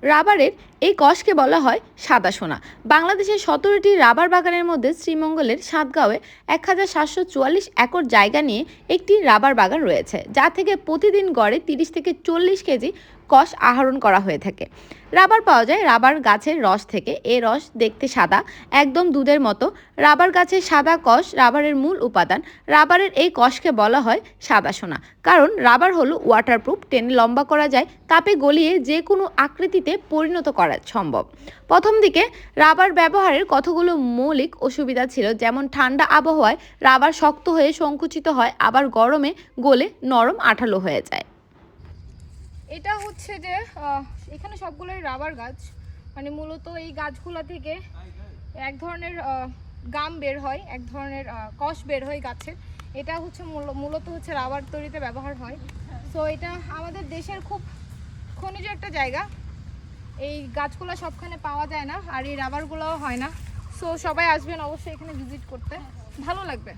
রাবারের এই কষকে বলা হয় সাদা সোনা। বাংলাদেশের ১৭টি রাবার বাগানের মধ্যে শ্রীমঙ্গলের সাতগাঁওয়ে ১,৭৪৪ একর জায়গা নিয়ে একটি রাবার বাগান রয়েছে, যা থেকে প্রতিদিন গড়ে ৩০ থেকে ৪০ কেজি কষ আহরণ করা হয়ে থাকে। রাবার পাওয়া যায় রাবার গাছের রস থেকে। এ রস দেখতে সাদা, একদম দুধের মতো। রাবার গাছের সাদা কষ রাবারের মূল উপাদান। রাবারের এই কষকে বলা হয় সাদা সোনা, কারণ রাবার হলো ওয়াটারপ্রুফ, টেনে লম্বা করা যায়, তাপে গলিয়ে যে কোনো আকৃতিতে পরিণত করা সম্ভব। প্রথম দিকে রাবার ব্যবহারের কতগুলো মৌলিক অসুবিধা ছিল, যেমন ঠান্ডা আবহাওয়ায় রাবার শক্ত হয়ে সংকুচিত হয়, আবার গরমে গলে নরম আঠালো হয়ে যায়। এটা হচ্ছে যে এখানে সবগুলোই রাবার গাছ, মানে মূলত এই গাছগুলো থেকে এক ধরনের গাম বের হয়, এক ধরনের কষ বের হয় গাছের। এটা হচ্ছে মূলত হচ্ছে রাবার তৈরিতে ব্যবহার হয়। সো এটা আমাদের দেশের খুব খনিজ একটা জায়গা। এই গাছগুলো সবখানে পাওয়া যায় না, আর এই রাবারগুলোও হয় না। সো সবাই আসবেন অবশ্যই এখানে ভিজিট করতে, ভালো লাগবে।